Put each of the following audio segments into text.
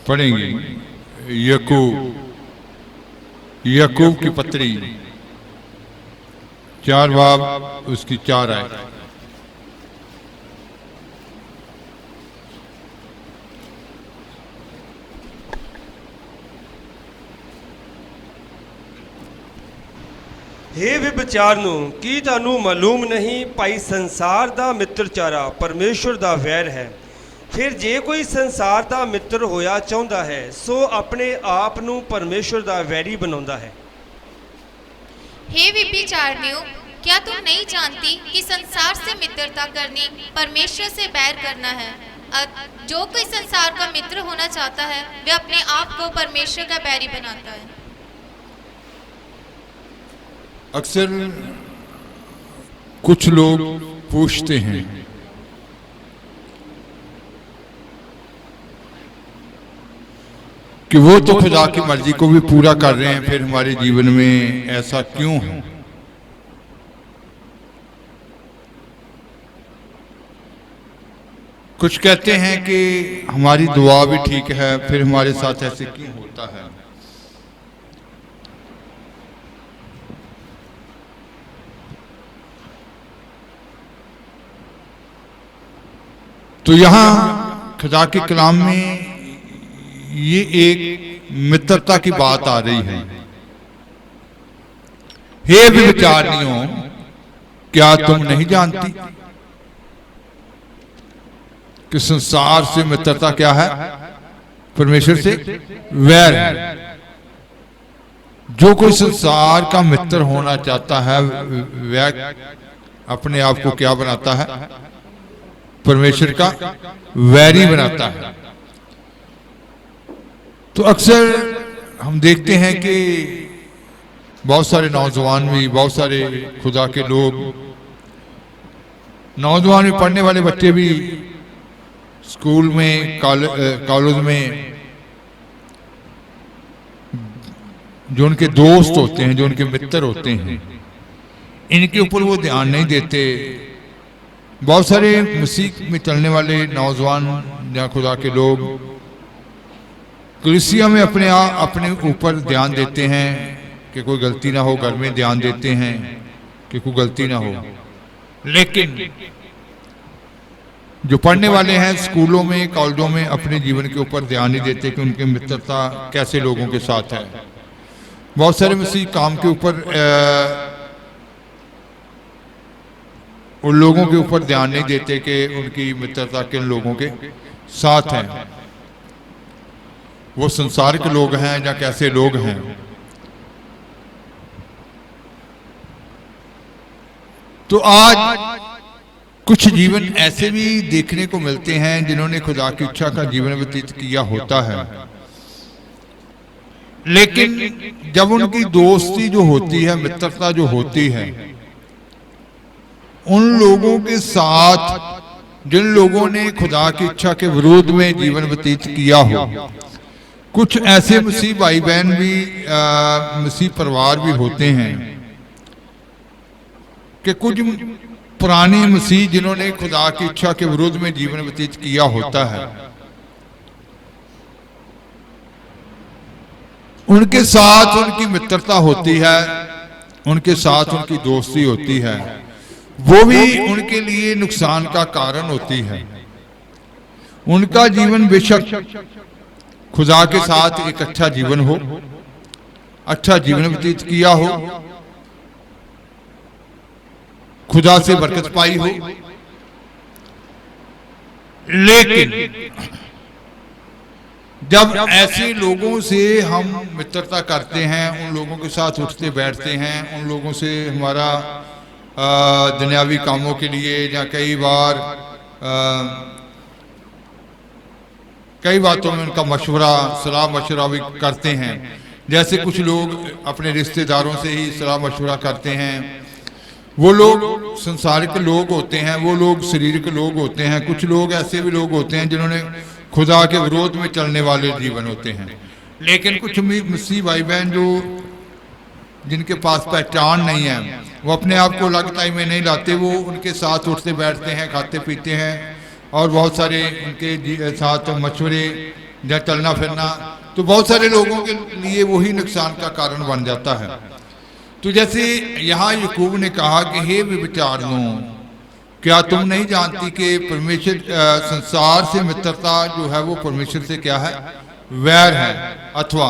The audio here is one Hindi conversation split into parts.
पढ़ेंगे यकूब की पत्री 4 बाब उसकी 4 आयत। हे विचार की तानू मालूम नहीं भाई संसार दा मित्रचारा परमेश्वर दा वैर है। फिर जे कोई संसार दा मित्र होया चाहता है सो अपने आप नू परमेश्वर दा वैरी बनाउंदा है। हे विचारनियों, क्या तुम नहीं जानती कि संसार से मित्रता करनी परमेश्वर से बैर करना है। जो कोई संसार का मित्र होना चाहता है वह अपने आप को परमेश्वर का बैरी बनाता है। अक्सर कुछ लोग पूछते हैं कि वो तो खुदा की मर्जी को भी पूरा कर रहे हैं, फिर हमारे जीवन में ऐसा क्यों है। कुछ कहते हैं कि हमारी दुआ भी ठीक है, फिर हमारे साथ ऐसे क्यों होता है। तो यहां खुदा के कलाम में ये एक मित्रता की बात आ रही है। हे विचारनियों, क्या तुम नहीं जानती कि संसार से मित्रता क्या है? परमेश्वर से वैर है। जो कोई संसार का मित्र होना चाहता है वह अपने आप को क्या बनाता है? परमेश्वर का वैरी बनाता है। तो अक्सर हम देखते हैं कि बहुत सारे नौजवान भी, बहुत सारे खुदा के लोग, नौजवान में पढ़ने वाले बच्चे भी स्कूल में, कॉलेज में जो उनके दोस्त होते हैं, जो उनके मित्र होते हैं, इनके ऊपर वो ध्यान नहीं देते। बहुत सारे मसीह में चलने वाले नौजवान या खुदा के लोग कलीसिया में अपने ऊपर ध्यान देते हैं कि कोई गलती ना हो, घर में ध्यान देते हैं कि कोई गलती ना हो, लेकिन जो पढ़ने वाले हैं स्कूलों में, कॉलेजों में, अपने जीवन के ऊपर ध्यान नहीं देते कि उनकी मित्रता कैसे लोगों के साथ है। बहुत सारे मसीह काम के ऊपर उन लोगों के ऊपर ध्यान नहीं देते कि उनकी मित्रता किन लोगों के साथ है, वो संसार के लोग हैं या कैसे लोग हैं। तो आज कुछ जीवन ऐसे भी देखने को मिलते हैं जिन्होंने खुदा की इच्छा का जीवन व्यतीत किया होता है, लेकिन जब उनकी दोस्ती जो होती है, मित्रता जो होती है, उन लोगों के साथ जिन लोगों ने खुदा की इच्छा के विरोध में जीवन व्यतीत किया हो, कुछ ऐसे मसीह भाई बहन भी, मसीह परिवार भी होते हैं कि कुछ पुराने मसीह जिन्होंने खुदा की इच्छा के विरोध में जीवन व्यतीत किया होता है, उनके साथ उनकी मित्रता होती है, उनके साथ उनकी दोस्ती होती है, वो भी उनके लिए नुकसान का कारण होती है। उनका जीवन बेशक खुदा के साथ एक अच्छा जीवन हो, अच्छा जीवन व्यतीत किया हो, खुदा से बरकत पाई हो, लेकिन जब ऐसे लोगों से हम मित्रता करते हैं, उन लोगों के साथ उठते बैठते हैं, उन लोगों से हमारा दुनियावी कामों के लिए या कई बातों में उनका मशवरा, सलाह मशवरा भी करते हैं। जैसे कुछ लोग अपने रिश्तेदारों से ही सलाह मशवरा करते हैं, वो लोग संसारिक लोग होते हैं, वो लोग शरीर के लोग होते हैं। कुछ लोग ऐसे भी लोग होते हैं जिन्होंने खुदा के विरोध में चलने वाले जीवन होते हैं। लेकिन कुछ मसीह भाई बहन जो जिनके पास पहचान नहीं है, वो अपने आप को अलग टाइम में नहीं लाते, वो उनके साथ उठते बैठते हैं, खाते पीते हैं और बहुत सारे उनके साथ मशवरे या चलना फिरना, तो बहुत सारे लोगों के लिए वही नुकसान का कारण बन जाता है। तो जैसे यहाँ याकूब ने कहा कि हे व्यभिचारिणों, क्या तुम नहीं जानती कि परमेश्वर संसार से मित्रता जो है वो परमेश्वर से क्या है, वैर है। अथवा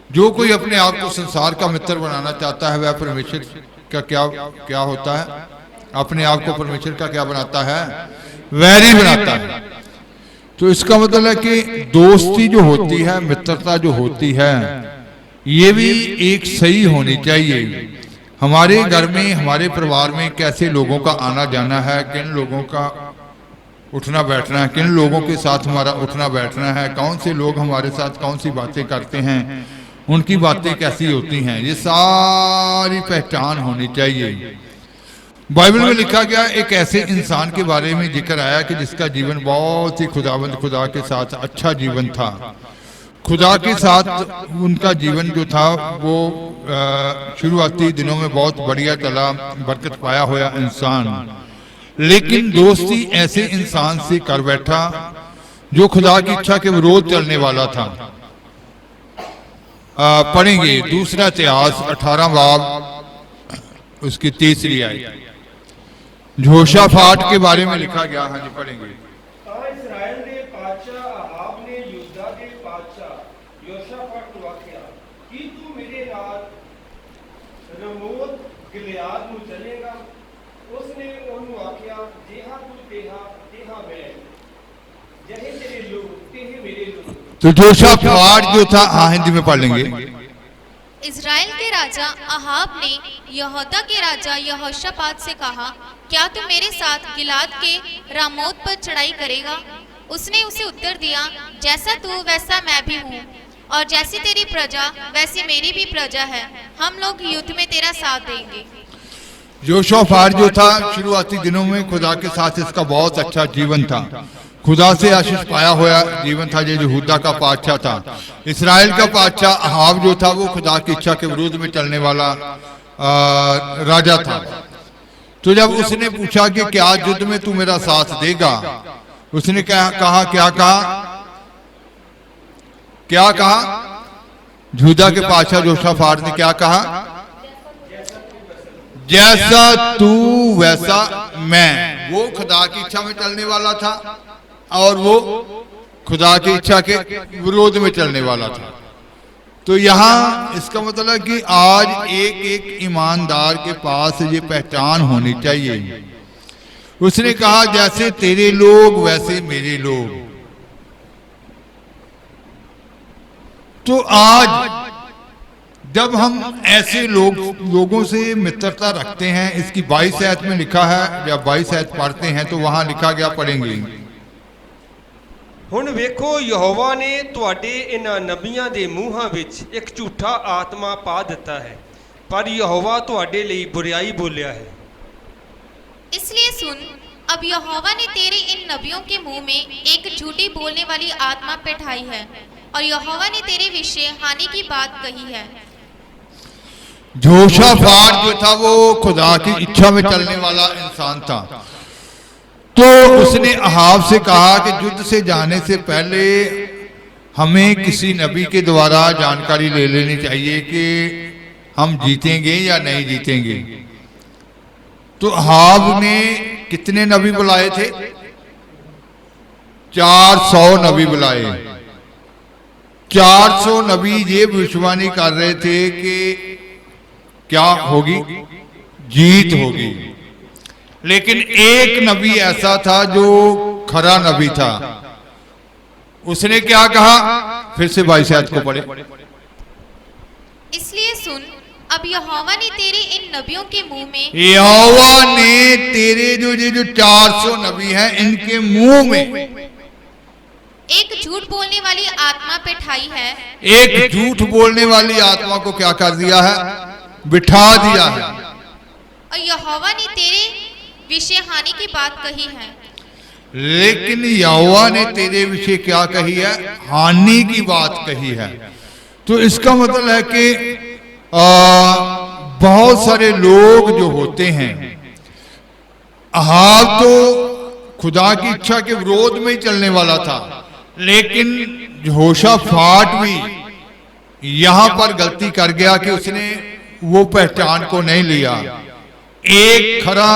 जो कोई अपने आप को संसार का मित्र बनाना चाहता है वह परमेश्वर का क्या होता है, अपने आप को परमेश्वर का क्या बनाता है, वैरी बनाता है। तो इसका मतलब है कि दोस्ती जो होती है, मित्रता जो होती है, ये भी एक सही होनी चाहिए। हमारे घर में, हमारे परिवार में कैसे लोगों का आना जाना है, किन लोगों का उठना बैठना है, किन लोगों के साथ हमारा उठना बैठना है, कौन से लोग हमारे साथ कौन सी बातें करते हैं, उनकी बातें कैसी होती हैं, ये सारी पहचान होनी चाहिए। बाइबल में लिखा गया एक ऐसे इंसान के बारे में जिक्र आया कि जिसका जीवन बहुत ही खुदा के साथ अच्छा जीवन था। खुदा के साथ उनका जीवन जो था वो शुरुआती दिनों में बहुत बढ़िया चला, बरकत पाया हुआ इंसान। लेकिन दोस्ती ऐसे इंसान से कर बैठा जो खुदा की इच्छा के विरोध चलने वाला था। पढ़ेंगे दूसरा इतिहास 18 बाब उसकी 3री आयत, यहोशाफाट के बारे में लिखा गया। हाँ जी, पढ़ेंगे। इस्राएल दे बादशाह अहाब ने यहूदा दे बादशाह यहोशाफाट को आख्या कि तू मेरे नाल रमोत गिलियाद ਨੂੰ चलेगा। उसने ਉਹਨੂੰ आख्या जेहा तू तेहा मैं, जहे तेरे लोग तेहे मेरे लोग। तो यहोशाफाट जो था, हाँ हिंदी में पढ़ लेंगे। इज़राइल के राजा अहाब ने यहूदा के राजा यहोशापात से कहा, क्या तू मेरे साथ गिलाद के रामोत पर चढ़ाई करेगा? उसने उसे उत्तर दिया, जैसा तू वैसा मैं भी हूँ, और जैसी तेरी प्रजा वैसी मेरी भी प्रजा है। हम लोग युद्ध में तेरा साथ देंगे। यहोशाफाट जो था शुरुआती दिनों में खुदा के साथ इसका बहुत अच्छा जीवन था, खुदा से आशीष पाया हुआ जीवन था। जो यहूदा का बादशाह था, इस्राएल का बादशाह अहाब जो था वो खुदा की इच्छा के विरोध में चलने वाला राजा था। तो जब उसने पूछा कि क्या युद्ध में तू मेरा साथ देगा, उसने क्या कहा यहूदा के बादशाह यहोशाफाट ने क्या कहा, जैसा तू वैसा मैं। वो खुदा की इच्छा में चलने वाला था और वो खुदा की इच्छा के विरोध में चलने वाला था। तो यहाँ इसका मतलब है कि आज एक ईमानदार के पास ये पहचान होनी चाहिए। उसने कहा जैसे तेरे लोग वैसे मेरे लोग। तो आज जब हम ऐसे लोगों से मित्रता रखते हैं, इसकी 22 आयत में लिखा है, जब 22 आयत पढ़ते हैं तो वहां लिखा गया, पढ़ेंगे। ਹੁਣ ਵੇਖੋ ਯਹੋਵਾ ਨੇ ਤੁਹਾਡੇ ਇਹਨਾਂ ਨਬੀਆਂ ਦੇ ਮੂੰਹਾਂ ਵਿੱਚ ਇੱਕ ਝੂਠਾ ਆਤਮਾ ਪਾ ਦਿੱਤਾ ਹੈ, ਪਰ ਯਹੋਵਾ ਤੁਹਾਡੇ ਲਈ बुराई बोलिया है। इसलिए सुन, अब यहोवा ने तेरे इन नबियों के मुंह में एक झूठी बोलने वाली आत्मा बैठाई है, और यहोवा ने तेरे विषय हानि की बात कही है। यहोशाफाट जो था वो खुदा की इच्छा में चलने वाला इंसान था। तो उसने अहाब से कहा कि युद्ध से जाने से पहले हमें किसी नबी के द्वारा जानकारी ले लेनी चाहिए कि हम जीतेंगे या नहीं जीतेंगे। तो अहाब ने कितने नबी बुलाए थे? 400 नबी बुलाए। 400 नबी ये भविष्यवाणी कर रहे थे कि क्या होगी, जीत होगी। लेकिन एक नबी ऐसा था जो खरा नबी था। उसने क्या कहा? फिर से 22 आयत को पढ़े। इसलिए सुन, अब यहोवा ने तेरे इन नबियों के मुंह में, यहोवा ने तेरे जो 400 नबी हैं इनके मुंह में एक झूठ बोलने वाली आत्मा बैठाई है। एक झूठ बोलने वाली आत्मा को क्या कर दिया है? बिठा दिया है। और यहोवा ने तेरे विषय हानि की बात कही है। लेकिन यहोवा ने तेरे विषय क्या कही है? हानि की बात कही है। तो इसका मतलब है कि बहुत सारे लोग जो होते हैं, अहाब तो खुदा की इच्छा के विरोध में ही चलने वाला था, लेकिन यहोशाफाट भी यहां पर गलती कर गया कि उसने वो पहचान को नहीं लिया। एक खरा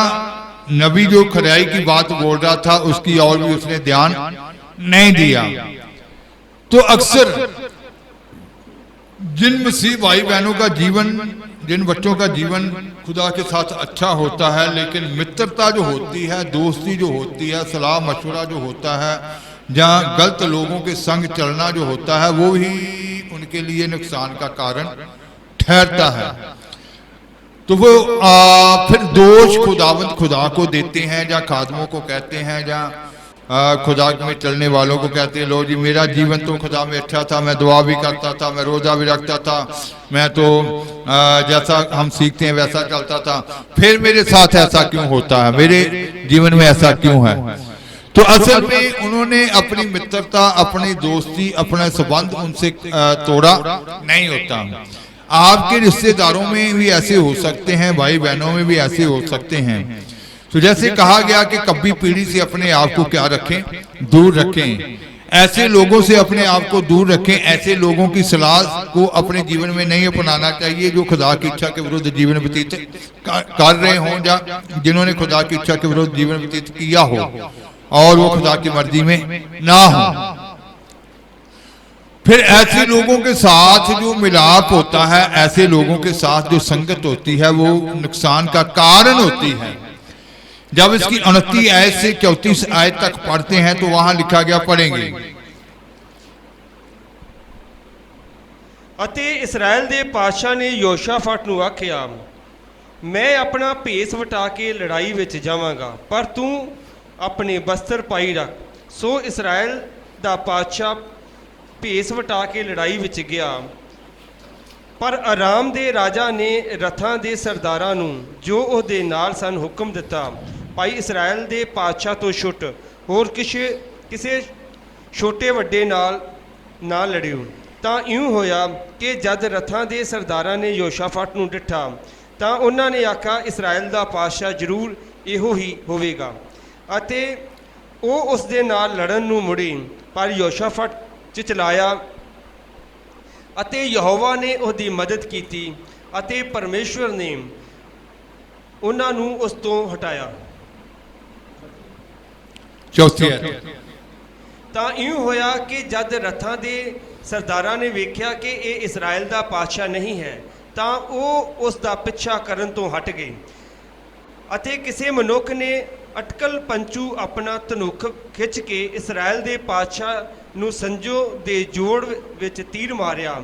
नबी जो खराई की बात बोल रहा था उसकी और भी उसने ध्यान नहीं दिया। तो अक्सर जिन मसीह भाई बहनों का जीवन, जिन बच्चों का जीवन खुदा के साथ अच्छा होता है, लेकिन मित्रता जो होती है, दोस्ती जो होती है, सलाह मशवरा जो होता है, जहाँ गलत लोगों के संग चलना जो होता है, वो ही उनके लिए नुकसान का कारण ठहरता है। तो वो फिर दोष खुदावंद खुदा को देते हैं, या खादमों को कहते हैं, या खुदा में चलने वालों को कहते हैं, लो जी मेरा जीवन तो खुदा में अच्छा था, मैं दुआ भी करता था, मैं रोजा भी रखता था, मैं तो जैसा हम सीखते हैं वैसा चलता था, फिर मेरे साथ ऐसा क्यों होता है, मेरे जीवन में ऐसा क्यों है। तो असल में उन्होंने अपनी मित्रता, अपनी दोस्ती, अपना संबंध उनसे तोड़ा नहीं होता। आपके रिश्तेदारों में भी ऐसे हो सकते हैं, भाई बहनों में भी ऐसे हो सकते हैं। तो जैसे कहा गया कि कभी पीढ़ी से अपने आप को क्या रखें, दूर रखें। ऐसे लोगों से अपने आप को दूर रखें। ऐसे लोगों की सलाह को अपने जीवन में नहीं अपनाना चाहिए जो खुदा की इच्छा के विरुद्ध जीवन व्यतीत कर रहे हों, या जिन्होंने खुदा की इच्छा के विरुद्ध जीवन व्यतीत किया हो और वो खुदा की मर्जी में ना हो। फिर ऐसे लोगों के साथ जो मिलाप होता है, ऐसे लोगों के साथ जो संगत होती है, वो नुकसान का कारण होती है। जब इसकी 29 आयत से 34 आयत तक पढ़ते हैं तो वहां लिखा गया, पढ़ेंगे। ਅਤੇ ਇਸਰਾਇਲ ਦੇ ਪਾਤਸ਼ਾਹ ਨੇ ਯਹੋਸ਼ਾਫਾਟ ਨੂੰ ਆਖਿਆ, ਮੈਂ ਆਪਣਾ ਭੇਸ ਵਟਾ ਕੇ ਲੜਾਈ ਵਿੱਚ ਜਾਵਾਂਗਾ, ਪਰ ਤੂੰ ਆਪਣੇ ਬਸਤਰ ਪਾਈ ਰੱਖ। ਸੋ ਇਸਰਾਇਲ ਦਾ ਪਾਤਸ਼ਾਹ ਭੇਸ ਵਟਾ ਕੇ ਲੜਾਈ ਵਿੱਚ ਗਿਆ। ਪਰ ਆਰਾਮ ਦੇ ਰਾਜਾ ਨੇ ਰਥਾਂ ਦੇ ਸਰਦਾਰਾਂ ਨੂੰ ਜੋ ਉਹਦੇ ਨਾਲ ਸਨ ਹੁਕਮ ਦਿੱਤਾ, ਭਾਈ ਇਸਰਾਇਲ ਦੇ ਪਾਤਸ਼ਾਹ ਤੋਂ ਛੁੱਟ, ਹੋਰ ਕਿਸੇ ਛੋਟੇ ਵੱਡੇ ਨਾਲ ਨਾ ਲੜਿਓ। ਤਾਂ ਇਉਂ ਹੋਇਆ ਕਿ ਜਦ ਰਥਾਂ ਦੇ ਸਰਦਾਰਾਂ ਨੇ ਯਹੋਸ਼ਾਫਾਟ ਨੂੰ ਡਿੱਠਾ ਤਾਂ ਉਹਨਾਂ ਨੇ ਆਖਿਆ, ਇਸਰਾਇਲ ਦਾ ਪਾਤਸ਼ਾਹ ਜ਼ਰੂਰ ਇਹੋ ਹੀ ਹੋਵੇਗਾ, ਅਤੇ ਉਹ ਉਸ ਦੇ ਨਾਲ ਲੜਨ ਨੂੰ ਮੁੜੇ। ਪਰ ਯਹੋਸ਼ਾਫਾਟ ਚਲਾਇਆ ਅਤੇ ਯਹੋਵਾ ਨੇ ਉਹਦੀ ਮਦਦ ਕੀਤੀ ਅਤੇ ਪਰਮੇਸ਼ਵਰ ਨੇ ਉਹਨਾਂ ਨੂੰ ਉਸ ਤੋਂ ਹਟਾਇਆ। ਤਾਂ ਇਉਂ ਹੋਇਆ ਕਿ ਜਦ ਰਥਾਂ ਦੇ ਸਰਦਾਰਾਂ ਨੇ ਵੇਖਿਆ ਕਿ ਇਹ ਇਸਰਾਇਲ ਦਾ ਪਾਤਸ਼ਾਹ ਨਹੀਂ ਹੈ, ਤਾਂ ਉਹ ਉਸ ਦਾ ਪਿੱਛਾ ਕਰਨ ਤੋਂ ਹਟ ਗਏ। ਅਤੇ ਕਿਸੇ ਮਨੁੱਖ ਨੇ ਅਟਕਲ ਪੰਚੂ ਆਪਣਾ ਧਨੁੱਖ ਖਿੱਚ ਕੇ ਇਸਰਾਇਲ ਦੇ ਪਾਤਸ਼ਾਹ ਨੂੰ ਸੰਜੋ ਦੇ ਜੋੜ ਵਿੱਚ ਤੀਰ ਮਾਰਿਆ।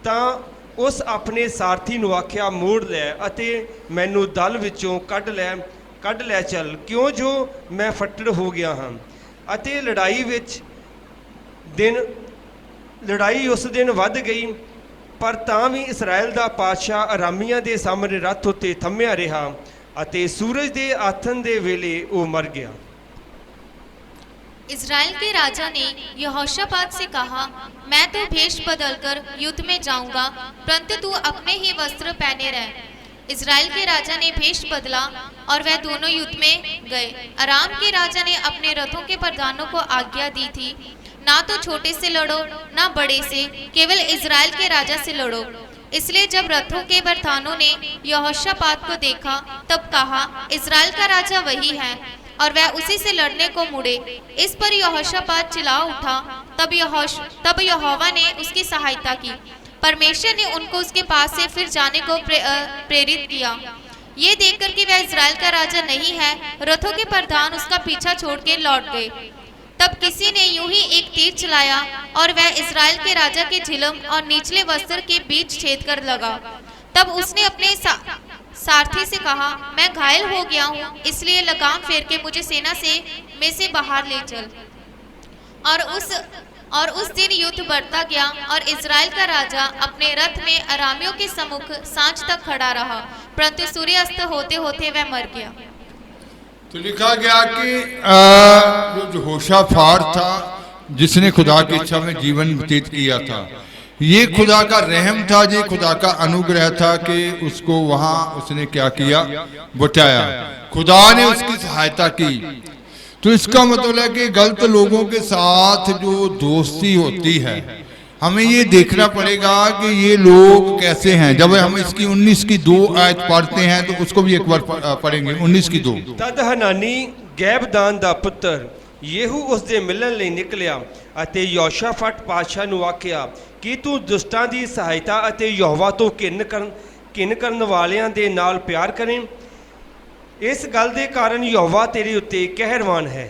ਤਾਂ ਉਸ ਆਪਣੇ ਸਾਰਥੀ ਨੂੰ ਆਖਿਆ, ਮੋੜ ਲੈ ਅਤੇ ਮੈਨੂੰ ਦਲ ਵਿੱਚੋਂ ਕੱਢ ਲੈ ਚੱਲ, ਕਿਉਂ ਜੋ ਮੈਂ ਫੱਟੜ ਹੋ ਗਿਆ ਹਾਂ। ਅਤੇ ਲੜਾਈ ਉਸ ਦਿਨ ਵੱਧ ਗਈ, ਪਰ ਤਾਂ ਵੀ ਇਸਰਾਇਲ ਦਾ ਪਾਤਸ਼ਾਹ ਅਰਾਮੀਆਂ ਦੇ ਸਾਹਮਣੇ ਰੱਥ ਉੱਤੇ ਥੰਮਿਆ ਰਿਹਾ ਅਤੇ ਸੂਰਜ ਦੇ ਆਥਣ ਦੇ ਵੇਲੇ ਉਹ ਮਰ ਗਿਆ। इजराइल के राजा ने यहोशापात से कहा, मैं तो भेष बदलकर युद्ध में जाऊंगा, परंतु तू अपने ही वस्त्र पहने रह। इजराइल के राजा ने भेष बदला और वह दोनों युद्ध में गए। अराम के राजा ने अपने रथों के प्रधानों को आज्ञा दी थी, ना तो छोटे से लड़ो ना बड़े से, केवल इजराइल के राजा से लड़ो। इसलिए जब रथों के प्रधानों ने यहोशापात को देखा तब कहा, इजराइल का राजा वही है, और वह उसी से लड़ने को मुड़े। इस पर यहोशापात चिल्ला उठा। तब यहोवा ने उसकी सहायता की। परमेश्वर ने उनको उसके पास से फिर जाने को प्रेरित किया। ये देखकर कि वह इजराइल का राजा नहीं है, रथों के प्रधान उसका पीछा छोड़ के लौट गए। तब किसी ने यूं ही एक तीर चलाया और वह इजराइल के राजा के झिलम और निचले वस्त्र के बीच छेद कर लगा। तब उसने अपने सारथी से कहा, मैं घायल हो गया हूँ, इसलिए लगाम फेर के मुझे सेना में से बाहर ले चल। और उस दिन युद्ध बढ़ता गया और इजराइल का राजा अपने रथ में अरामियों के सम्मुख सांझ तक खड़ा रहा, परंतु सूर्यास्त होते होते वह मर गया। तो लिखा गया कि जो यहोशाफाट था, जिसने खुदा की इच्छा में जीवन व्यतीत किया था, ये खुदा का रहम था, ये खुदा का अनुग्रह था कि उसको वहां उसने क्या किया, बचाया। खुदा ने उसकी सहायता की। तो तो इसका मतलब है कि गलत लोगों के साथ जो दोस्ती होती है, हमें ये देखना पड़ेगा कि ये लोग कैसे हैं। जब हम इसकी 19 की 2 आयत पढ़ते हैं तो उसको भी एक बार पढ़ेंगे। 19 की 2। तद हनानी गैबदान दा पुत्र येहू उस दे मिलन लई निकलिया ਅਤੇ ਯਹੋਸ਼ਾਫਟ ਪਾਤਸ਼ਾਹ ਨੂੰ ਆਖਿਆ ਕਿ ਤੂੰ ਦੁਸ਼ਟਾਂ ਦੀ ਸਹਾਇਤਾ ਅਤੇ ਯਹੋਵਾ ਤੋਂ ਘਿਨ ਕਰਨ ਵਾਲਿਆਂ ਦੇ ਨਾਲ ਪਿਆਰ ਕਰੇ। ਇਸ ਗੱਲ ਦੇ ਕਾਰਨ ਯਹੋਵਾ ਤੇਰੇ ਉੱਤੇ ਕਹਿਰਵਾਨ ਹੈ।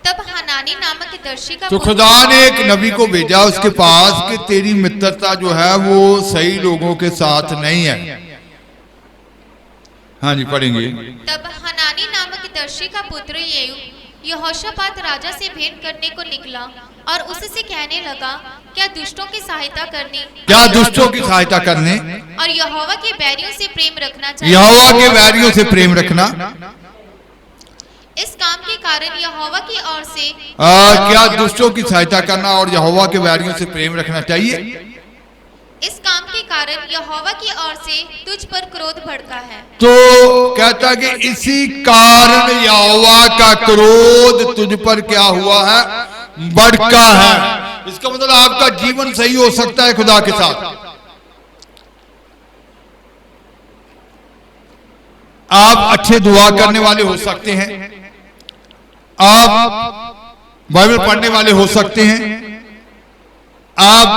तब हनानी नामक दर्शी का तो खुदा ने एक नबी को भेजा उसके पास कि तेरी मित्रता जो है वो सही लोगों के साथ नहीं है। हाँ जी, पढ़ेंगे। तब हनानी नामक दर्शी का पुत्र यहोशापात राजा से भेंट करने को निकला और उससे कहने लगा, क्या दुष्टों की सहायता करने, क्या दुष्टों की सहायता करने और यहोवा के बैरियों से प्रेम रखना चाहिए। यहोवा के बैरियों से प्रेम रखना, इस काम के कारण यहोवा की ओर से क्या दुष्टों की सहायता करना और यहोवा के बैरियों से प्रेम रखना चाहिए। इस काम के कारण यहोवा की ओर से तुझ पर क्रोध भड़का है। तो कहता कि इसी कारण यहोवा का क्रोध तुझ पर क्या हुआ है, भड़का है। इसका मतलब आपका जीवन सही हो सकता है खुदा के साथ, आप अच्छे दुआ करने वाले हो सकते हैं, आप बाइबल पढ़ने वाले हो सकते हैं, आप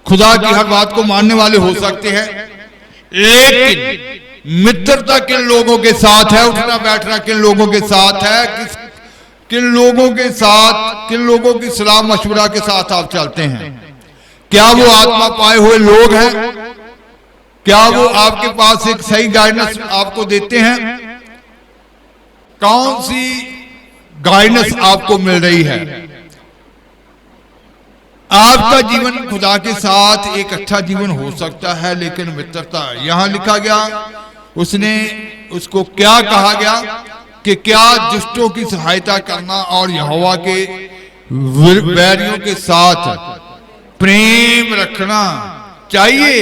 खुदा की हर बात को मानने वाले हो सकते हैं, लेकिन मित्रता किन लोगों के साथ है, उठना बैठना किन लोगों के साथ है, किन लोगों के साथ, किन लोगों की सलाह मशवरा के साथ आप चलते हैं। क्या वो आत्मा पाए हुए लोग हैं? क्या वो आपके पास एक सही गाइडेंस आपको देते हैं? कौन सी गाइडेंस आपको मिल रही है? आपका जीवन खुदा के साथ एक अच्छा जीवन हो सकता है, लेकिन मित्रता यहां लिखा गया, उसको क्या कहा गया कि क्या दुष्टों की सहायता करना और यहोवा के बैरियों के साथ प्रेम रखना चाहिए।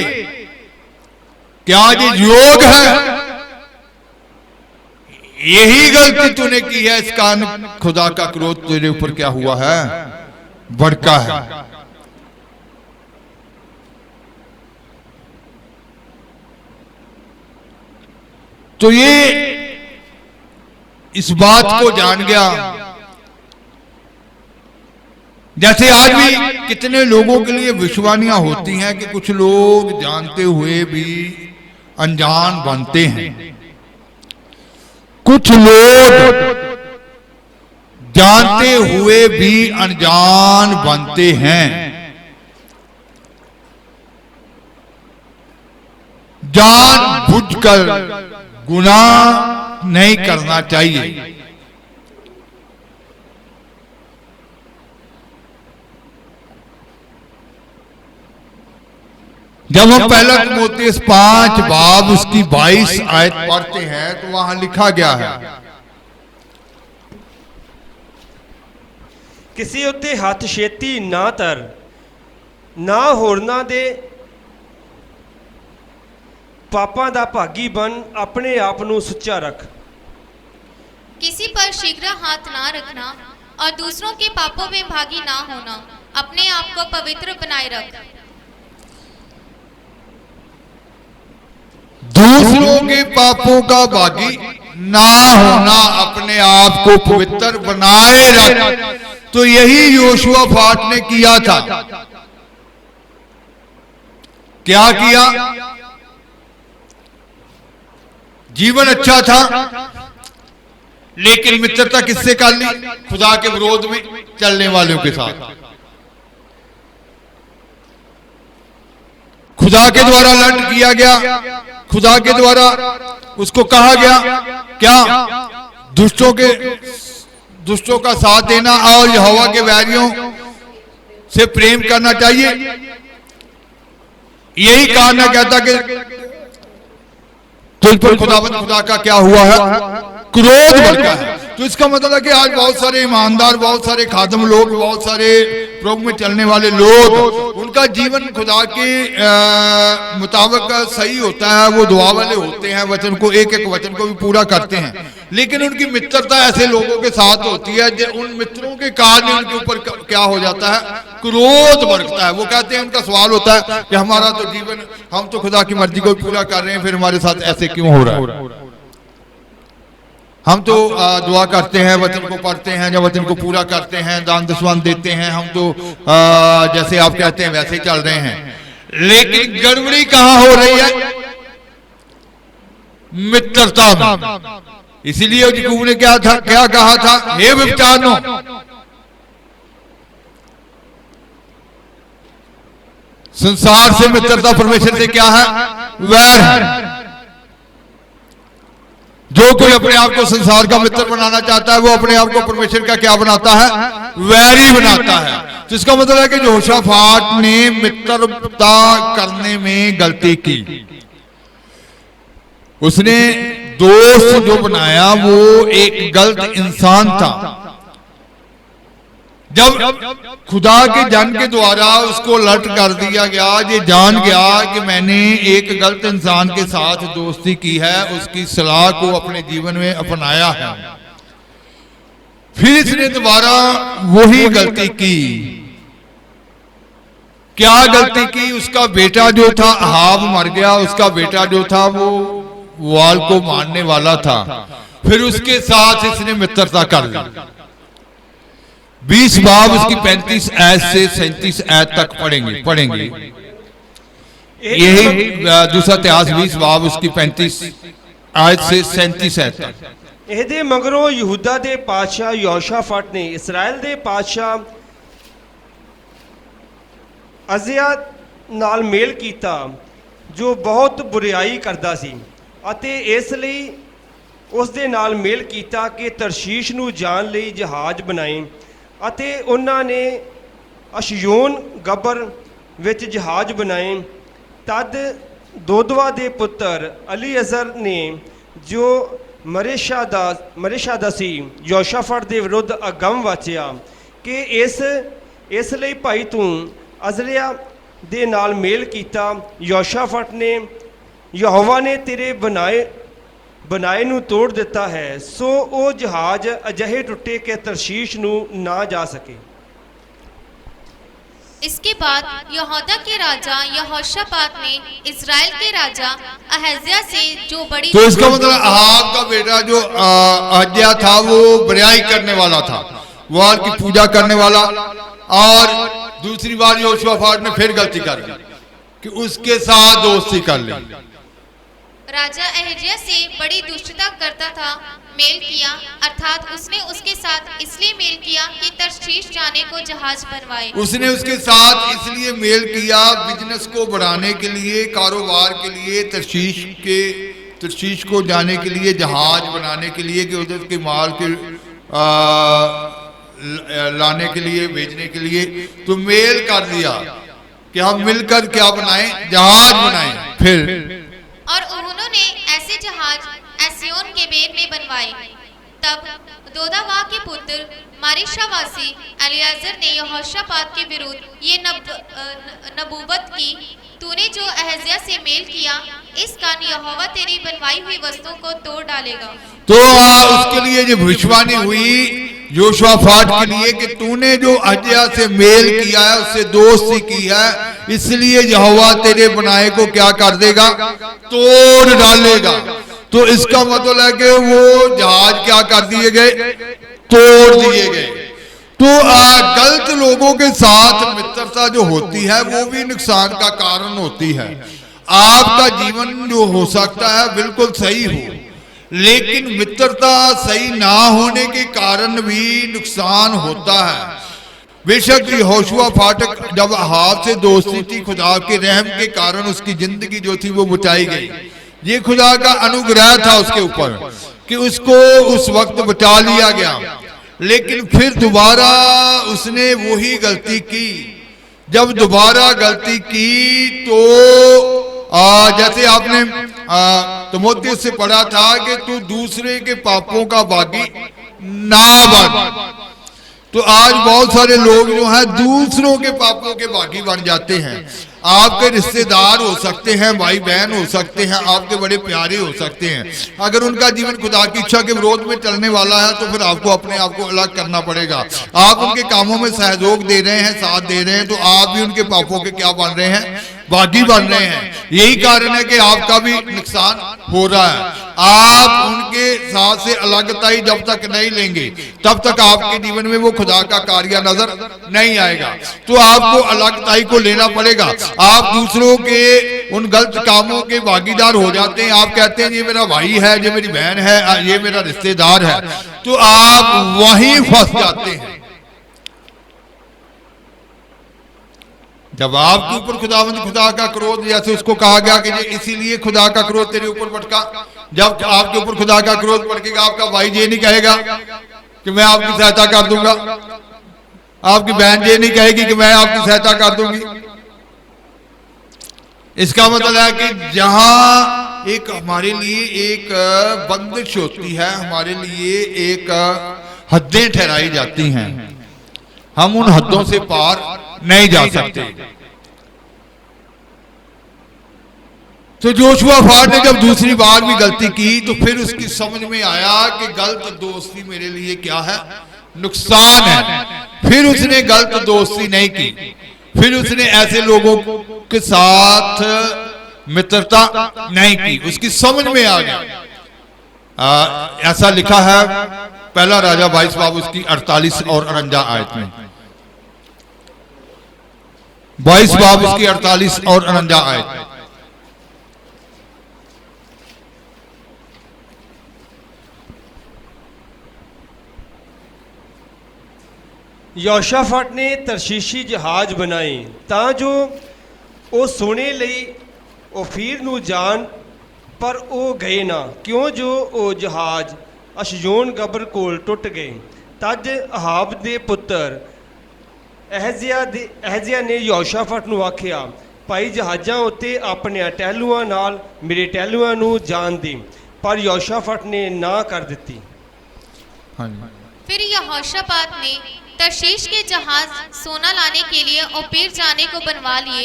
क्या ये योग है? यही गलती तूने की है, इस कारण खुदा का क्रोध तेरे ऊपर क्या हुआ है, भड़का है। तो ये इस बात को जान गया। जैसे आज भी कितने लोगों के लिए विश्वानियां होती हैं कि कुछ लोग जानते हुए भी अनजान बनते हैं, कुछ लोग जानते हुए भी अनजान बनते हैं। जानबूझकर गुनाह नहीं करना चाहिए। जब हम पहला तिमोथेयुस 5 बाब उसकी 22 आयत पढ़ते हैं तो वहां लिखा गया है, किसी उत्ते हथ छेती ना धर, ना होरना दे पापां दा भागी बन, अपने आप नू सुच्चा रख। किसी पर शीघ्र हाथ ना रखना और दूसरों के पापों में भागी ना होना, अपने आप को पवित्र बनाए रख। दूसरों के पापों का भागी ना होना, अपने आप को पवित्र बनाए रख। तो यही यहोशापात ने किया था। क्या किया? जीवन अच्छा था, लेकिन मित्रता किससे कर ली? खुदा के विरोध में चलने वालों के साथ। खुदा के द्वारा लंड किया गया, खुदा के द्वारा उसको कहा गया क्या? दुष्टों का साथ देना और यहोवा के बैरियों से प्रेम करना चाहिए। यही कारण है, कहता कि तुझ पर खुदा का क्या हुआ है, क्रोध भड़का है। तो इसका मतलब है कि आज बहुत सारे ईमानदार, बहुत सारे खादम लोग, बहुत सारे प्रभु में चलने वाले लोग, उनका जीवन खुदा के मुताबिक सही होता है, वो दुआ वाले होते हैं, वचन को एक एक वचन को भी पूरा करते हैं, लेकिन उनकी मित्रता ऐसे लोगों के साथ होती है जो उन मित्रों के कारण उनके ऊपर क्या हो जाता है, क्रोध बढ़ता है। वो कहते हैं, उनका सवाल होता है कि हमारा तो जीवन, हम तो खुदा की मर्जी को पूरा कर रहे हैं, फिर हमारे साथ ऐसे क्यों हो रहा है? हम तो दुआ करते हैं, वचन को पढ़ते हैं, जब वचन को पूरा करते हैं, दान दशवान देते हैं, हम तो जैसे आप कहते हैं वैसे ही चल रहे हैं, लेकिन गड़बड़ी कहां हो रही है? मित्रता में। इसीलिए याकूब ने क्या कहा था, हे व्यभिचारियों, संसार से मित्रता परमेश्वर से क्या है? वैर है। जो कोई अपने आप को संसार का मित्र बनाना चाहता है, वो अपने आप को परमेश्वर का क्या बनाता है? वैरी बनाता है। तो इसका मतलब है कि यहोशाफाट ने मित्रता करने में गलती की। उसने दोस्त जो बनाया वो एक गलत इंसान था। जब खुदा के जन के द्वारा उसको अलर्ट कर दिया गया, ये जान गया कि मैंने एक गलत इंसान के साथ दोस्ती की है, उसकी सलाह को अपने जीवन में अपनाया है, फिर इसने दोबारा वही गलती की। क्या गलती की? उसका बेटा जो था अहाब मर गया, उसका बेटा जो था वो वाल को मारने वाला था, फिर उसके साथ इसने मित्रता कर ली। 20 बाब उसकी 35 आयत से 37 आयत तक पढ़ेंगे। यही दूसरा इतिहास 20 बाब उसकी 35 आयत से 37 आयत तक। ਇਹਦੇ ਮਗਰੋਂ ਯਹੂਦਾ ਦੇ ਪਾਤਸ਼ਾਹ ਯਹੋਸ਼ਾਫਾਟ ਨੇ ਇਸਰਾਇਲ ਦੇ ਪਾਤਸ਼ਾਹ ਅਜ਼ਿਆ ਨਾਲ ਮੇਲ ਕੀਤਾ, ਜੋ ਬਹੁਤ ਬੁਰੀਾਈ ਕਰਦਾ ਸੀ, ਅਤੇ ਇਸ ਲਈ ਉਸ ਦੇ ਨਾਲ ਮੇਲ ਕੀਤਾ ਕਿ ਤਰਸ਼ੀਸ਼ ਨੂੰ ਜਾਣ ਲਈ ਜਹਾਜ਼ ਬਣਾਏ, ਅਤੇ ਉਹਨਾਂ ਨੇ ਅਸ਼ਯੋਨ ਗਬਰ ਵਿੱਚ ਜਹਾਜ਼ ਬਣਾਏ। ਤਦ ਦੋਦਵਾ ਦੇ ਪੁੱਤਰ ਅਲੀਅਜ਼ਰ ਨੇ, ਜੋ ਮਰੇਸ਼ਾ ਦਾ ਸੀ, ਯਹੋਸ਼ਾਫਾਟ ਦੇ ਵਿਰੁੱਧ ਅਗਮ ਵਾਚਿਆ ਕਿ ਇਸ ਲਈ ਭਾਈ ਤੂੰ ਅਜ਼ਰਿਆ ਦੇ ਨਾਲ ਮੇਲ ਕੀਤਾ। ਯਹੋਸ਼ਾਫਾਟ ਨੇ, ਯਹੋਵਾ ਨੇ ਤੇਰੇ बनाए ਨੂੰ ਤੋੜ ਦਿੱਤਾ ਹੈ, ਸੋ ਉਹ ਜਹਾਜ਼ ਅਜਿਹੇ ਟੁੱਟੇ ਕਿ ਤਰਸ਼ੀਸ਼ ਨੂੰ ਨਾ ਜਾ सके। इसके बाद यहूदा के राजा यहोशापात ने इस्राएल के राजा अहज्या से जो बड़ी, तो इसका मतलब अहाब का बेटा जो अहज्या था वो बुराई करने वाला था, वाल की पूजा करने वाला, और दूसरी बार यहोशापात ने फिर गलती कर ली कि उसके साथ दोस्ती कर ली। राजा अहज्या से बड़ी दुष्टता करता था, मेल किया, अर्थात उसने उसके साथ इसलिए मेल किया कि तरशीश जाने को जहाज बनवाए। उसने उसके साथ इसलिए मेल किया बिजनेस को बढ़ाने के लिए, कारोबार के लिए, तरशीश को जाने के लिए, जहाज बनाने के लिए, कि उधर के माल के लाने के लिए, भेजने के लिए। तो मेल कर दिया कि हम मिलकर क्या बनाएं? जहाज बनाएं। फिर और उन्होंने ऐसे जहाज एसियोन गेबेर में बनवाए। तब दोदावा के पुत्र मारिशावासी अलियाजर ने यहोशापात के विरुद्ध ये नबूवत की, तूने जो अहज्या से मेल किया, इस कारण यहोवा तेरी बनवाई हुई वस्तुओं को तोड़ डालेगा। तो उसके लिए जो भविष्यवाणी हुई यहोशापात के लिए कि तूने जो अहज्या से मेल किया है, उससे दोस्ती की है, इसलिए यहोवा तेरे बनाए को क्या कर देगा? तोड़ डालेगा। तो इसका मतलब है कि वो जहाज क्या कर दिए गए? तोड़ दिए गए। तो गलत लोगों के साथ मित्रता जो होती है वो भी नुकसान का कारण होती है। आपका जीवन जो हो सकता है बिल्कुल सही हो, लेकिन मित्रता सही ना होने के कारण भी नुकसान होता है। बेशक यहोशापात जब अहाब से दोस्ती थी, खुदा के रहम के कारण उसकी जिंदगी जो थी वो बचाई गई। ये खुदा का अनुग्रह था उसके ऊपर कि उसको उस वक्त बचा लिया गया, लेकिन फिर दोबारा उसने वही गलती की। जब दोबारा गलती की तो जैसे आपने तिमोथेयुस से पढ़ा था कि तू दूसरे के पापों का बागी ना बन। तो आज बहुत सारे लोग जो हैं दूसरों के पापों के बागी बन जाते हैं। आपके रिश्तेदार हो सकते हैं, भाई बहन हो सकते हैं, आपके बड़े प्यारे हो सकते हैं। अगर उनका जीवन खुदा की इच्छा के विरोध में चलने वाला है तो फिर आपको अपने आप को अलग करना पड़ेगा। आप उनके कामों में सहयोग दे रहे हैं, साथ दे रहे हैं, तो आप भी उनके पापों के क्या बन रहे हैं, बागी बन रहे हैं। यही कारण है कि आपका भी नुकसान हो रहा है। आप उनके साथ से अलगताई जब तक नहीं लेंगे तब तक आपके जीवन में वो खुदा का कार्य नजर नहीं आएगा। तो आपको अलगताई को लेना पड़ेगा। आप दूसरों के उन गलत कामों के भागीदार हो जाते हैं। आप कहते हैं ये मेरा भाई है, ये मेरी बहन है, ये मेरा रिश्तेदार है, तो आप वहीं फंस जाते हैं। जब आपके ऊपर खुदा का क्रोध, जैसे उसको कहा गया कि इसीलिए खुदा का क्रोध तेरे ऊपर भड़का। जब आपके ऊपर खुदा का क्रोध भड़केगा, आपका भाई ये नहीं कहेगा कि मैं आपकी सहायता कर दूंगा, आपकी बहन ये नहीं कहेगी कि मैं आपकी सहायता कर दूंगी। इसका मतलब है कि जहां एक हमारे लिए एक बंदिश होती है, हमारे लिए एक हदें ठहराई जाती हैं, हम उन हदों से पार नहीं जा सकते। तो जोशुआफाट ने जब दूसरी बार भी गलती की तो फिर उसकी समझ में आया कि गलत दोस्ती मेरे लिए क्या है, नुकसान है। फिर उसने गलत दोस्ती नहीं की, फिर उसने ऐसे लोगों के साथ मित्रता नहीं की। उसकी समझ में आ गया। ऐसा लिखा है पहला राजा 22 बाब उसकी 48 और 49 आयत में। 22 बाब उसकी 48 और 49 आयत। ਯਹੋਸ਼ਾਫਟ ਨੇ ਤਰਸ਼ੀਸ਼ੀ ਜਹਾਜ਼ ਬਣਾਏ ਤਾਂ ਜੋ ਉਹ ਸੋਨੇ ਲਈ ਓਫੀਰ ਨੂੰ ਜਾਣ, ਪਰ ਉਹ ਗਏ ਨਾ, ਕਿਉਂ ਜੋ ਉਹ ਜਹਾਜ਼ ਅਸ਼ਜੋਨ ਗਬਰ ਕੋਲ ਟੁੱਟ ਗਏ। ਤਦ ਅਹਾਬ ਦੇ ਪੁੱਤਰ ਅਹਜ਼ਿਆ ਨੇ ਯਹੋਸ਼ਾਫਟ ਨੂੰ ਆਖਿਆ, ਭਾਈ ਜਹਾਜ਼ਾਂ ਉੱਤੇ ਆਪਣੇ ਟਹਿਲੂਆਂ ਨਾਲ ਮੇਰੇ ਟਹਿਲੂਆਂ ਨੂੰ ਜਾਣ ਦੇ। ਪਰ ਯਹੋਸ਼ਾਫਟ ਨੇ ਨਾ ਕਰ ਦਿੱਤੀ। फिर यहोशापात ने तर्शीश के जहाज सोना लाने के लिए ओपीर जाने को बनवा लिए,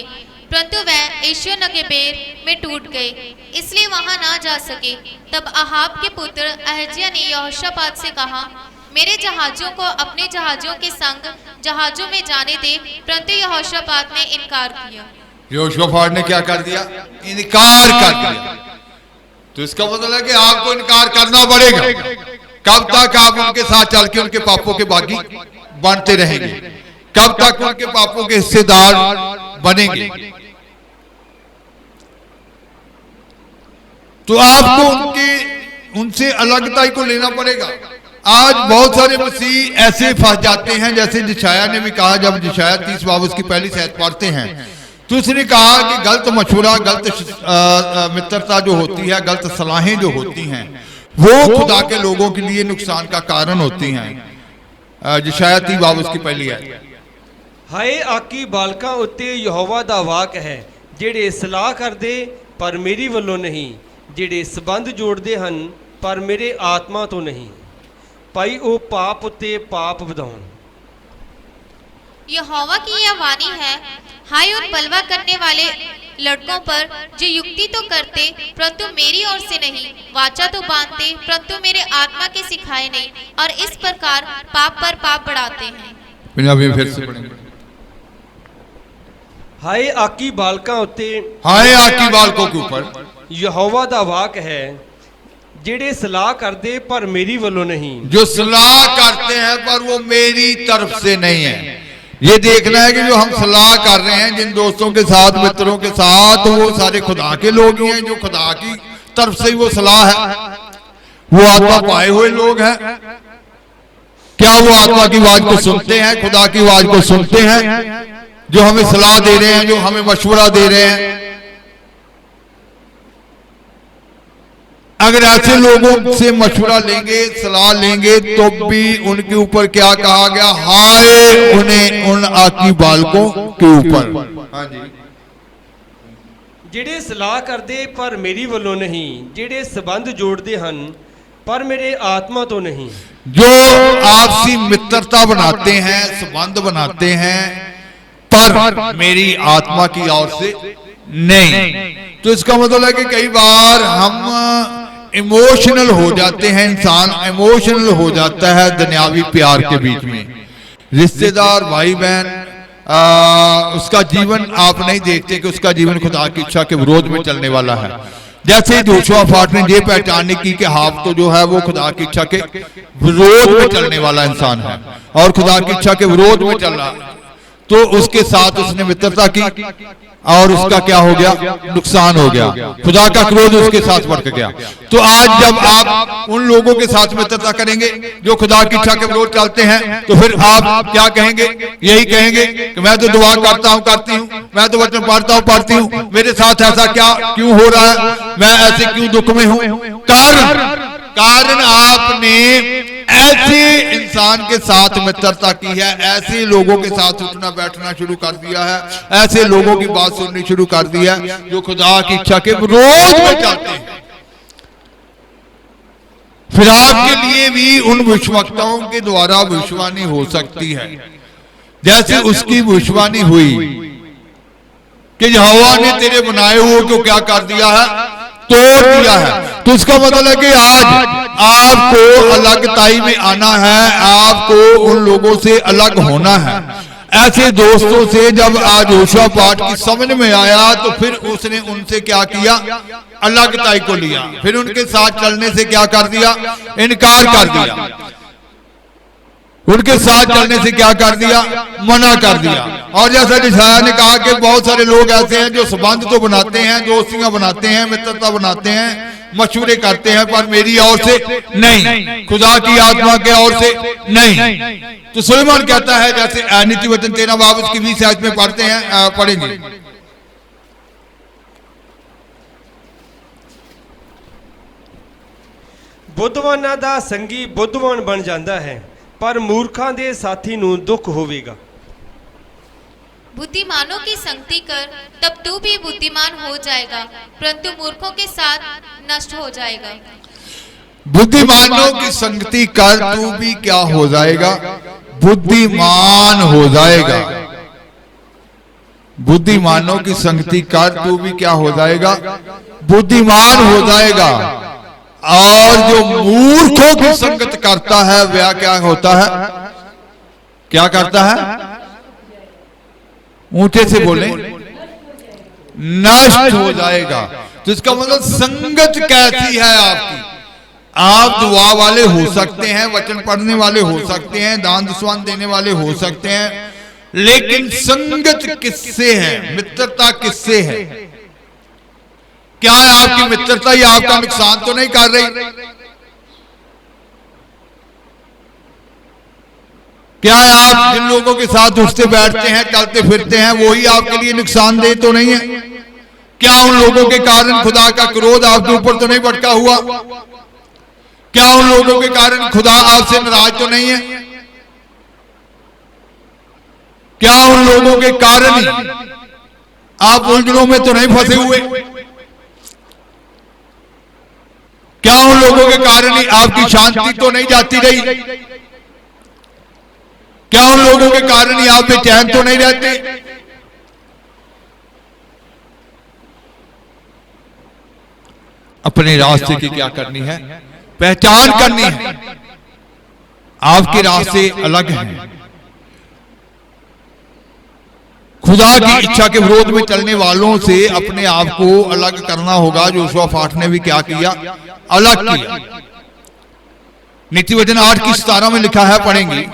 परंतु वह एश्योनगेबेर में टूट गए, इसलिए वहां ना जा सके। तब अहाब के पुत्र अहज्याह ने यहोशापात से कहा, मेरे जहाजों को अपने जहाजों के संग जहाजों में जाने दे, परंतु यहोशापात ने इनकार किया। यहोशापात ने क्या कर दिया? इनकार कर दिया। तो इसका मतलब है कि आपको इनकार करना पड़ेगा। कब तक आप उनके साथ चल के उनके पापों के बागी बनते रहेंगे? कब तक उनके पापों के हिस्सेदार बनेंगे? तो आपको उनसे अलगताई को लेना पड़ेगा। आज बहुत सारे मसीह ऐसे फंस जाते हैं, जैसे जिशाया ने भी कहा, जब जिशाया 30 बाब उसकी पहली शायद पढ़ते हैं तो उसने कहा कि गलत मशवरा, गलत मित्रता जो होती है, गलत सलाहें जो होती हैं, वो खुदा के लोगों के लिए नुकसान का कारण होती हैं। जिशाया 30 बाब उसकी पहली है। ਹਾਏ ਆਕੀ ਬਾਲਕਾਂ ਉੱਤੇ ਯਹੋਵਾ ਦਾ ਵਾਕ ਹੈ, ਜਿਹੜੇ ਸਲਾਹ ਕਰਦੇ ਪਰ ਮੇਰੀ ਵੱਲੋਂ ਨਹੀਂ, ਜਿਹੜੇ ਸਬੰਧ ਜੋੜਦੇ ਹਨ ਪਰ ਮੇਰੇ ਆਤਮਾ ਤੋਂ ਨਹੀਂ, ਭਾਈ ਉਹ ਪਾਪ ਉੱਤੇ ਪਾਪ ਵਧਾਉਣ। यहोवा की यह वाणी है, हाय उन बलवा करने वाले लड़कों पर जो युक्ति तो करते परंतु मेरी ओर से नहीं, वाचा तो बांधते परंतु मेरे आत्मा के सिखाए नहीं, और इस प्रकार पाप पर पाप बढ़ाते हैं। पंजाबी में फिर से पढ़ेंगे। ਹਾਏ ਆਕੀ ਬਾਲਕਾਂ ਉੱਤੇ, हाय आकी बालकों के ऊपर ਯਹੋਵਾ ਦਾ ਵਾਕ ਹੈ, ਜਿਹੜੇ ਸਲਾਹ ਕਰਦੇ ਪਰ ਮੇਰੀ ਵੱਲੋਂ नहीं, जो सलाह करते हैं पर वो मेरी तरफ से नहीं है। ये देखना है कि जो हम सलाह कर रहे हैं जिन दोस्तों के साथ, मित्रों के साथ, वो सारे खुदा के लोग ही हैं, जो खुदा की तरफ से ही वो सलाह है, वो आत्मा पाए हुए लोग हैं। क्या वो आत्मा की आवाज को सुनते हैं, खुदा की आवाज को सुनते हैं, जो हमें सलाह दे रहे हैं, जो हमें मशवरा दे रहे हैं? अगर ऐसे लोगों से मशवरा लेंगे, सलाह लेंगे, तो भी उनके ऊपर क्या कहा गया? हाय उन्हें उन आकी बालकों के ऊपर। हाँ जी। ਜਿਹੜੇ ਸਲਾਹ ਕਰਦੇ ਪਰ ਮੇਰੀ ਵੱਲੋਂ ਨਹੀਂ, ਜਿਹੜੇ ਸਬੰਧ ਜੋੜਦੇ ਹਨ पर मेरे आत्मा तो नहीं। जो आपसी मित्रता बनाते हैं, संबंध बनाते हैं, पर मेरी आत्मा की ओर से नहीं। तो इसका मतलब है कि कई बार हम इमोशनल हो जाते हैं, इंसान इमोशनल हो जाता है दुनियावी प्यार के बीच में। रिश्तेदार, भाई बहन, उसका जीवन आप नहीं देखते कि उसका जीवन खुदा की इच्छा के विरोध में चलने वाला है। जैसे यहोशापात ने ये पहचानने की कि हाफ तो जो है वो खुदा की इच्छा के विरोध में चलने वाला इंसान है और खुदा की इच्छा के विरोध में चल रहा है, तो उसके साथ उसने मित्रता की और उसका क्या हो गया? नुकसान हो गया। खुदा का क्रोध उसके साथ बढ़ गया। तो आज जब आप उन लोगों के साथ मित्रता करेंगे जो खुदा की इच्छा के विरोध चलते हैं, तो फिर आप क्या कहेंगे? यही कहेंगे कि मैं तो दुआ करता हूं, करती हूं, मैं तो वचन पढ़ता हूं, पढ़ती हूं, मेरे साथ ऐसा क्या क्यों हो रहा है, मैं ऐसे क्यों दुख में हूं? कारण आपने ऐसे इंसान के साथ मित्रता की है, ऐसे लोगों के साथ उठना बैठना शुरू कर दिया है, ऐसे लोगों की बात सुननी शुरू कर दी है जो खुदा की इच्छा के विरोध में चलते हैं। फिर आपके लिए भी उन भविष्यवक्ताओं के द्वारा भविष्यवाणी हो सकती है, जैसे उसकी भविष्यवाणी हुई कि यहोवा ने तेरे बनाए हुए को क्या कर दिया है? तोड़ दिया है। तो इसका मतलब है कि आज आपको अलगताई में आना है, आपको उन लोगों से अलग होना है। ऐसे दोस्तों से जब आज यहोशापात की समझ में आया तो फिर उसने उनसे क्या किया? अलगताई को लिया। फिर उनके साथ चलने से क्या कर दिया? इनकार कर दिया। उनके साथ चलने से क्या कर दिया? मना कर दिया। और जैसा यशायाह ने कहा कि बहुत सारे लोग ऐसे हैं जो संबंध तो बनाते हैं, दोस्तियां बनाते हैं, मित्रता बनाते हैं, मशवरे करते हैं, पर मेरी ओर से नहीं, खुदा की आत्मा के ओर से नहीं। तो सुलेमान कहता है, जैसे नीति वचन 13 बाब उसकी 20 आयत में पढ़ते हैं, पढ़ेंगे। बुद्धवाना दा संगी बुद्धवान बन जाता है, पर मूर्खां दे साथी नूं दुख होवेगा। बुद्धिमानों की संगति कर, तब तू भी बुद्धिमान हो जाएगा, परंतु मूर्खों के साथ नष्ट हो जाएगा। बुद्धिमानों की संगति कर, तू भी क्या हो जाएगा? बुद्धिमान हो जाएगा। बुद्धिमानों की संगति कर, तू भी क्या हो जाएगा? बुद्धिमान हो जाएगा। और जो मूर्खों की संगत करता है वह क्या होता है? क्या करता है? ऊंचे से बोले, नष्ट हो जाएगा। तो इसका मतलब संगत कैसी है आपकी? आप दुआ वाले हो सकते हैं, वचन पढ़ने वाले हो सकते हैं, दान दसवान देने वाले हो सकते हैं, लेकिन संगत किससे है? मित्रता किससे है? क्या है आपकी मित्रता? ये आपका नुकसान तो नहीं कर रही? क्या है आप जिन लोगों के साथ उठते बैठते हैं, चलते फिरते हैं, वही आपके लिए नुकसानदेह तो नहीं है? क्या उन लोगों के कारण खुदा का क्रोध आपके ऊपर तो नहीं भड़का हुआ? क्या उन लोगों के कारण खुदा आपसे नाराज तो नहीं है? क्या उन लोगों के कारण आप उलझनों में तो नहीं फंसे हुए? क्या उन लोगों के कारण ही आपकी शांति तो नहीं जाती रही? क्या उन लोगों के कारण ही आप बेचैन तो नहीं रहते? अपने रास्ते की क्या करनी है? पहचान करनी है। आपके रास्ते अलग हैं। खुदा की इच्छा के विरोध में चलने वालों से अपने आप को अलग करना होगा। यहोशापात ने भी क्या किया? अलग किया। नीति वचन 8 की 17 में लिखा है, पढ़ेंगे।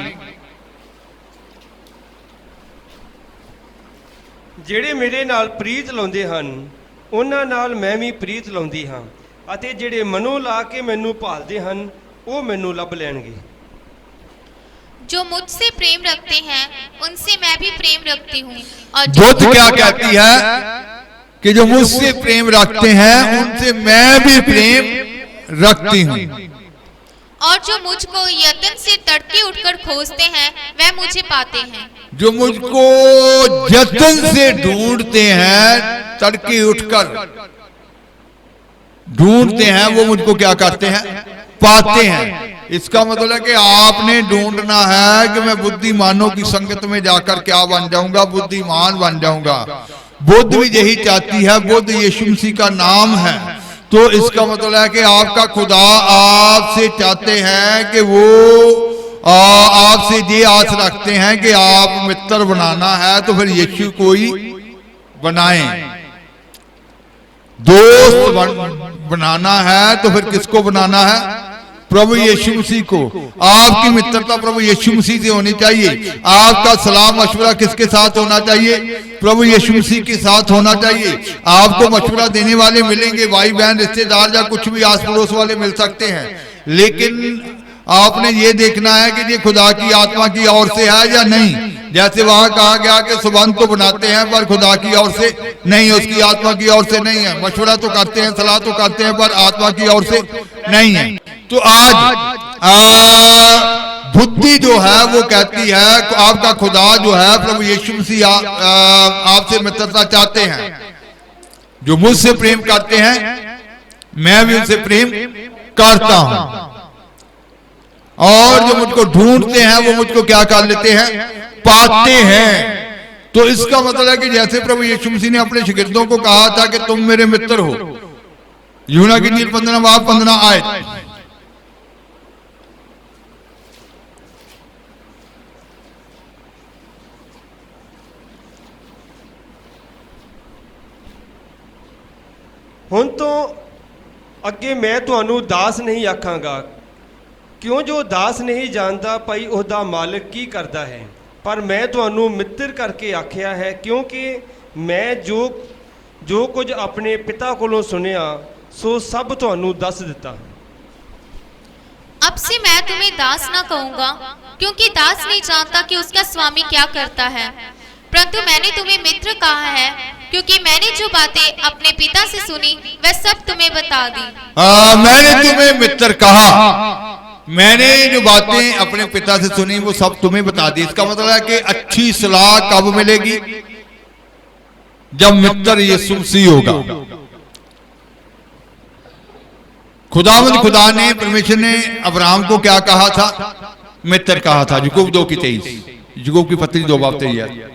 ਜਿਹੜੇ ਮੇਰੇ ਨਾਲ ਪ੍ਰੀਤ ਲਾਉਂਦੇ ਹਨ ਉਹਨਾਂ ਨਾਲ ਮੈਂ ਵੀ ਪ੍ਰੀਤ ਲਾਉਂਦੀ ਹਾਂ, ਅਤੇ ਜਿਹੜੇ ਮਨੋਂ ਲਾ ਕੇ ਮੈਨੂੰ ਭਾਲਦੇ ਹਨ ਉਹ ਮੈਨੂੰ ਲੱਭ ਲੈਣਗੇ। जो मुझसे प्रेम रखते हैं उनसे मैं भी प्रेम रखती हूँ, और बुद्ध क्या कहती है कि जो मुझसे प्रेम रखते हैं उनसे मैं भी प्रेम रखती हूँ, और जो मुझको यत्न से तड़के उठकर खोजते हैं वह मुझे पाते हैं। जो मुझको यत्न से ढूंढते हैं, तड़के उठकर ढूंढते हैं, वो मुझको क्या करते हैं? पाते हैं। इसका मतलब है कि आपने ढूंढना है कि मैं बुद्धिमानों की संगत में जाकर क्या बन जाऊंगा, बुद्धिमान बन जाऊंगा। बुद्ध भी यही चाहती है, बुद्ध यीशु मसीह का नाम है। तो इसका मतलब है कि आपका खुदा आपसे चाहते हैं कि वो आपसे ये आस रखते हैं कि आप मित्र बनाना है तो फिर यीशु को ही बनाएं। दोस्त बनाना है तो फिर किसको बनाना है? प्रभु यीशु मसीह को। आपकी मित्रता प्रभु यीशु मसीह से होनी चाहिए। आपका सलाह मशवरा किसके साथ होना चाहिए? प्रभु यीशु मसीह के साथ होना चाहिए। आपको मशवरा देने वाले मिलेंगे, भाई बहन रिश्तेदार या कुछ भी आस पड़ोस वाले मिल सकते हैं, लेकिन आपने ये देखना है कि ये खुदा की आत्मा की ओर से है या नहीं। जैसे वहां कहा गया कि सुबंध तो बनाते हैं पर खुदा की ओर से नहीं, उसकी आत्मा की ओर से नहीं है। मशवरा तो करते हैं, सलाह तो करते हैं, पर आत्मा की ओर से नहीं है। तो आज बुद्धि जो है वो कहती है आपका खुदा जो है प्रभु यीशु मसीह आपसे मित्रता चाहते हैं। जो मुझसे प्रेम करते हैं मैं भी उनसे प्रेम करता हूं, और जो मुझको ढूंढते हैं वो मुझको क्या कर लेते हैं? पाते हैं। तो इसका मतलब है कि जैसे प्रभु यीशु मसीह ने अपने शिगिर्दों को कहा था कि तुम मेरे मित्र हो, यूहन्ना की इंजील 15 आयत। हुण तो अगे मैं तुहानू दास नहीं आखांगा, क्यों जो दास नहीं जानता भाई उसदा मालिक की करता है, पर मैं तुहानू मित्र करके आख्या है, क्योंकि मैं जो कुछ अपने पिता कोलों सुनिया सो सब तुहानू दस दिता। अब से मैं तुम्हें दास ना कहूंगा, क्योंकि दास नहीं जानता कि उसका स्वामी क्या करता है, परंतु मैंने तुम्हें मित्र कहा है, क्योंकि मैंने जो बातें अपने पिता से सुनी वह सब तुम्हें बता दी। मैंने तुम्हें मित्र कहा, मैंने जो बातें अपने पिता से सुनी वो सब तुम्हें बता दी। इसका मतलब है कि अच्छी सलाह कब मिलेगी? जब मित्र यीशु मसीह होगा। खुदा ने परमेश्वर ने अब्राहम को क्या कहा था? मित्र कहा था। याकूब 2:23, याकूब की पत्री 2:23।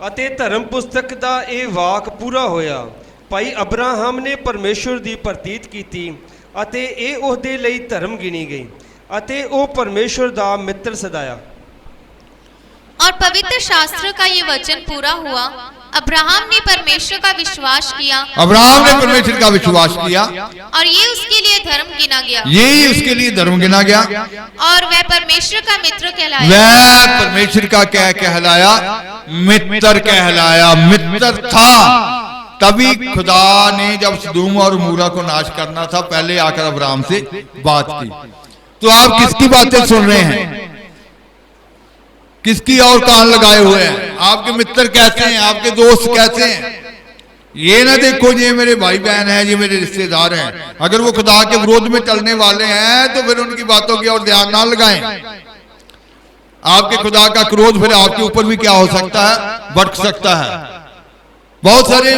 ਅਤੇ ਧਰਮ ਪੁਸਤਕ ਦਾ ਇਹ ਵਾਕ ਪੂਰਾ ਹੋਇਆ, ਭਾਈ ਅਬਰਾਹਮ ਨੇ ਪਰਮੇਸ਼ਵਰ ਦੀ ਪ੍ਰਤੀਤ ਕੀਤੀ ਅਤੇ ਇਹ ਉਹਦੇ ਲਈ ਧਰਮ ਗਿਣੀ ਗਈ ਅਤੇ ਉਹ ਪਰਮੇਸ਼ਵਰ ਦਾ ਮਿੱਤਰ ਸਦਾਇਆ। और पवित्र शास्त्र का ये वचन पूरा हुआ, अब्राहम ने परमेश्वर का विश्वास किया, अब्राहम ने परमेश्वर का विश्वास किया और ये उसके लिए धर्म गिना गया, यही उसके लिए धर्म गिना गया, और वह परमेश्वर का मित्र कहलाया। वह परमेश्वर का क्या कहलाया? मित्र कहलाया। मित्र था। तभी खुदा ने जब सदूम और मूरा को नाश करना था पहले आकर अब्राहम से बात की। तो आप किसकी बातें सुन रहे हैं? किसकी और कान लगाए हुए हैं? आपके मित्र कैसे हैं? आपके दोस्त कैसे हैं? ये ना देखो ये मेरे भाई बहन हैं, ये मेरे रिश्तेदार हैं। अगर वो खुदा के विरोध में चलने वाले हैं तो फिर उनकी बातों की ओर ध्यान ना लगाएं। आपके खुदा का क्रोध फिर आपके ऊपर भी क्या हो सकता है? बरक सकता है। बहुत सारे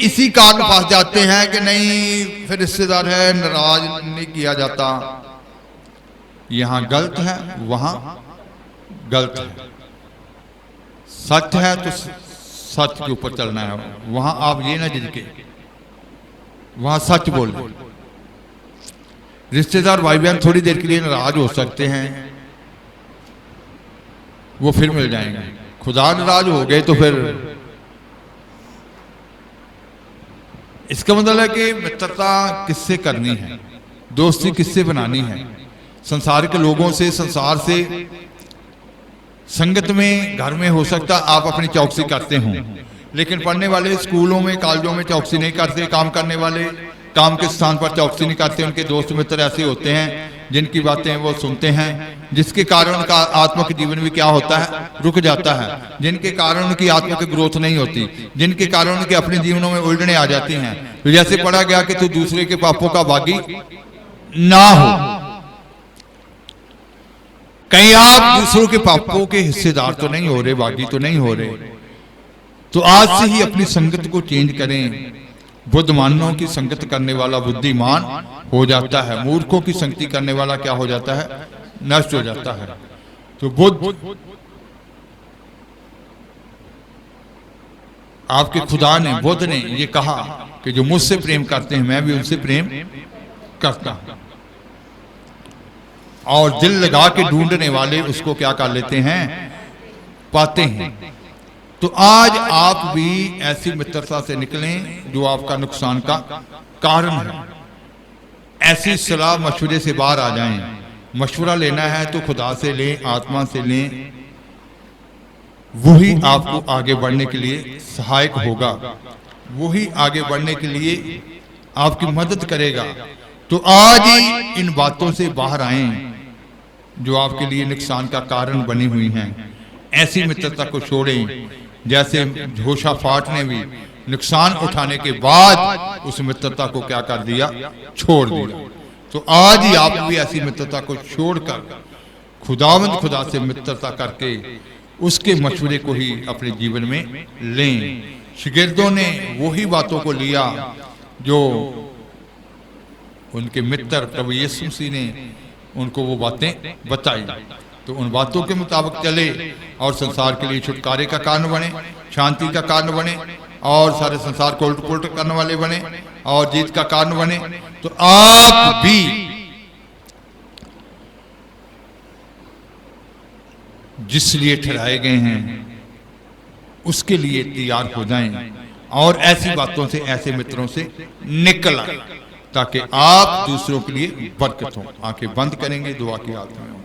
इसी कारण फंस जाते हैं कि नहीं फिर रिश्तेदार है, नाराज नहीं किया जाता। यहां गलत है, वहां गलत है। सच है तो सच के ऊपर चलना है। वहां आप ये ना झिझके, वहां सच बोले। रिश्तेदार भाई बहन थोड़ी देर के लिए नाराज हो सकते हैं, वो फिर मिल जाएंगे। खुदा नाराज हो गए तो फिर इसका मतलब है कि मित्रता किससे करनी है, दोस्ती किससे बनानी है? संसार के लोगों से, संसार से। संगत में घर में हो सकता आप अपनी चौकसी करते हों, लेकिन पढ़ने वाले स्कूलों में कॉलेजों में चौकसी नहीं करते। काम करने वाले काम के स्थान पर चौकसी नहीं करते। उनके दोस्त मित्र ऐसे होते हैं जिनकी बातें वो सुनते हैं, जिसके कारण उनका आत्मिक जीवन भी क्या होता है? रुक जाता है। जिनके कारण उनकी आत्मिक ग्रोथ नहीं होती, जिनके कारण उनके अपने जीवनों में उलझने आ जाती हैं। तो जैसे पढ़ा गया कि तू दूसरे के पापों का भागी ना हो। कहीं आप दूसरों के पापों के हिस्सेदार तो नहीं हो रहे, बागी तो नहीं हो रहे। तो आज से ही अपनी संगत को चेंज करें। बुद्धिमानों की संगत करने वाला बुद्धिमान हो जाता है, मूर्खों की संगति करने वाला क्या हो जाता है? नष्ट हो जाता है। तो बुद्ध आपके खुदा ने, बुद्ध ने ये कहा कि जो मुझसे प्रेम करते हैं मैं भी उनसे प्रेम करता हूं। और दिल लगा के ढूंढने वाले उसको क्या कर लेते हैं? पाते हैं। तो आज आप भी ऐसी मित्रता से निकलें जो आपका नुकसान का कारण है। ऐसी सलाह मशवरे से बाहर आ जाएं। मशवरा लेना है तो खुदा से लें, आत्मा से लें, वही आपको आगे बढ़ने के लिए सहायक होगा, वही आगे बढ़ने के लिए आपकी मदद करेगा। तो आज ही इन बातों से बाहर आएं जो आपके लिए नुकसान का कारण बनी हुई हैं। ऐसी मित्रता को छोड़ें। जैसे यहोशाफाट ने भी नुकसान उठाने के बाद उस मित्रता को क्या कर दिया? छोड़ दिया। तो आज ही आप भी ऐसी मित्रता को छोड़कर खुदावंद खुदा से मित्रता करके उसके मशवरे को ही अपने जीवन में लें। शागिर्दों ने वही बातों को लिया जो उनके मित्र प्रभु यीशु मसीह ने उनको वो बातें बताई। तो उन बातों के मुताबिक चले और संसार के लिए छुटकारे का कारण बने, शांति का कारण बने और सारे संसार को उलट पुलट करने वाले बने और जीत का कारण बने। तो आप भी जिस लिए ठहराए गए हैं उसके लिए तैयार हो जाएं और ऐसी बातों से, ऐसे मित्रों से निकल आए ताकि आप दूसरों के लिए बरकत हो। आंखें बंद करेंगे, दुआ की हालत में।